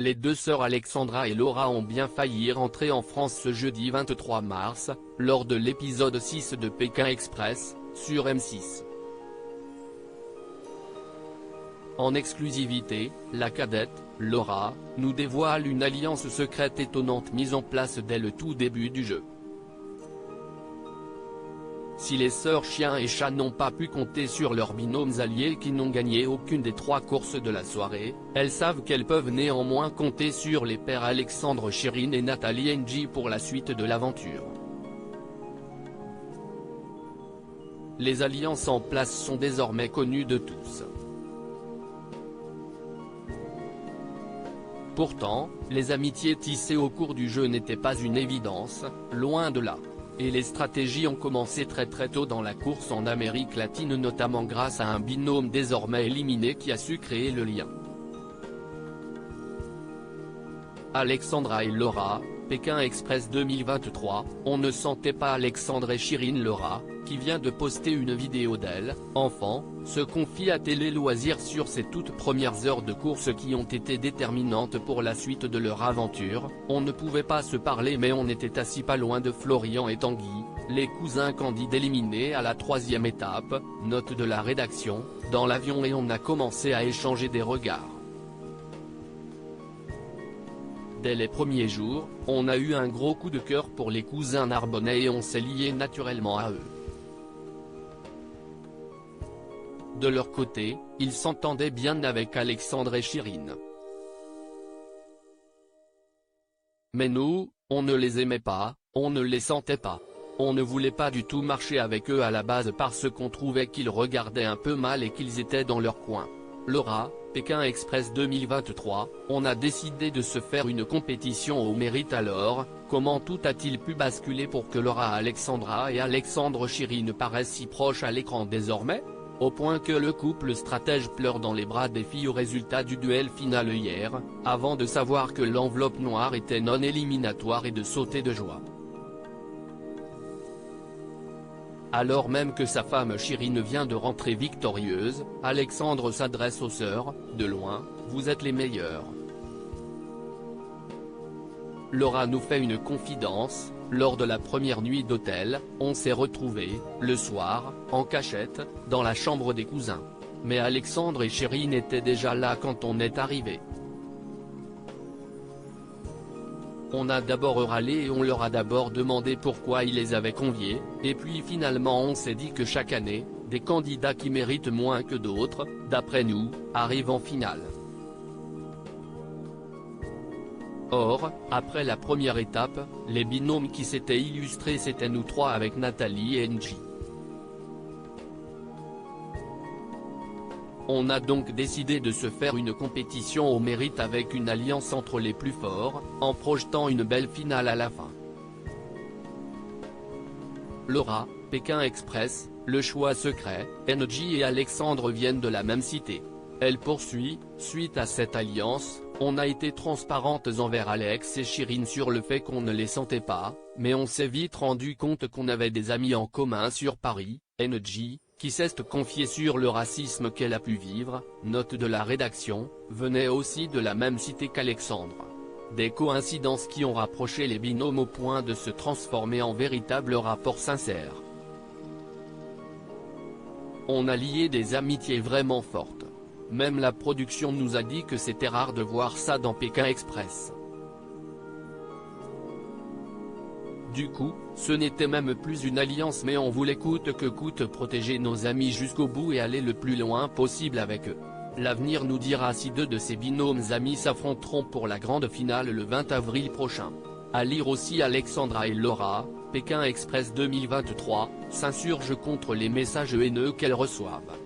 les deux sœurs Alexandra et Laura ont bien failli rentrer en France ce jeudi 23 mars, lors de l'épisode 6 de Pékin Express, sur M6. En exclusivité, la cadette, Laura, nous dévoile une alliance secrète étonnante mise en place dès le tout début du jeu. Si les sœurs chien et chat n'ont pas pu compter sur leurs binômes alliés qui n'ont gagné aucune des 3 courses de la soirée, elles savent qu'elles peuvent néanmoins compter sur les pères Alexandre Chirine et Nathalie Ng pour la suite de l'aventure. Les alliances en place sont désormais connues de tous. Pourtant, les amitiés tissées au cours du jeu n'étaient pas une évidence, loin de là. Et les stratégies ont commencé très tôt dans la course en Amérique latine, notamment grâce à un binôme désormais éliminé qui a su créer le lien. Alexandra et Laura, Pékin Express 2023, on ne sentait pas Alexandre et Chirine. Laura, qui vient de poster une vidéo d'elle, enfant, se confie à Télé Loisirs sur ses toutes premières heures de course qui ont été déterminantes pour la suite de leur aventure. On ne pouvait pas se parler mais on était assis pas loin de Florian et Tanguy, les cousins candides éliminés à la 3e étape, note de la rédaction, dans l'avion, et on a commencé à échanger des regards. Dès les premiers jours, on a eu un gros coup de cœur pour les cousins narbonnais et on s'est lié naturellement à eux. De leur côté, ils s'entendaient bien avec Alexandre et Chirine. Mais nous, on ne les aimait pas, on ne les sentait pas. On ne voulait pas du tout marcher avec eux à la base parce qu'on trouvait qu'ils regardaient un peu mal et qu'ils étaient dans leur coin. Laura, Pékin Express 2023, on a décidé de se faire une compétition au mérite. Alors, comment tout a-t-il pu basculer pour que Laura Alexandra et Alexandre Chirine paraissent si proches à l'écran désormais? Au point que le couple stratège pleure dans les bras des filles au résultat du duel final hier, avant de savoir que l'enveloppe noire était non éliminatoire et de sauter de joie. Alors même que sa femme Chirine vient de rentrer victorieuse, Alexandre s'adresse aux sœurs, de loin, vous êtes les meilleures. Laura nous fait une confidence, lors de la première nuit d'hôtel, on s'est retrouvés, le soir, en cachette, dans la chambre des cousins. Mais Alexandre et Chirine étaient déjà là quand on est arrivé. On a d'abord râlé et on leur a d'abord demandé pourquoi ils les avaient conviés, et puis finalement on s'est dit que chaque année, des candidats qui méritent moins que d'autres, d'après nous, arrivent en finale. Or, après la première étape, les binômes qui s'étaient illustrés c'étaient nous 3 avec Nathalie et Ng. On a donc décidé de se faire une compétition au mérite avec une alliance entre les plus forts, en projetant une belle finale à la fin. Laura, Pékin Express, le choix secret, Ng et Alexandre viennent de la même cité. Elle poursuit, suite à cette alliance, on a été transparentes envers Alex et Chirine sur le fait qu'on ne les sentait pas, mais on s'est vite rendu compte qu'on avait des amis en commun sur Paris. Ng, qui s'est confiée sur le racisme qu'elle a pu vivre, note de la rédaction, venait aussi de la même cité qu'Alexandre. Des coïncidences qui ont rapproché les binômes au point de se transformer en véritable rapport sincère. On a lié des amitiés vraiment fortes. Même la production nous a dit que c'était rare de voir ça dans Pékin Express. Du coup, ce n'était même plus une alliance mais on voulait coûte que coûte protéger nos amis jusqu'au bout et aller le plus loin possible avec eux. L'avenir nous dira si 2 de ces binômes amis s'affronteront pour la grande finale le 20 avril prochain. À lire aussi Alexandra et Laura, Pékin Express 2023, s'insurgent contre les messages haineux qu'elles reçoivent.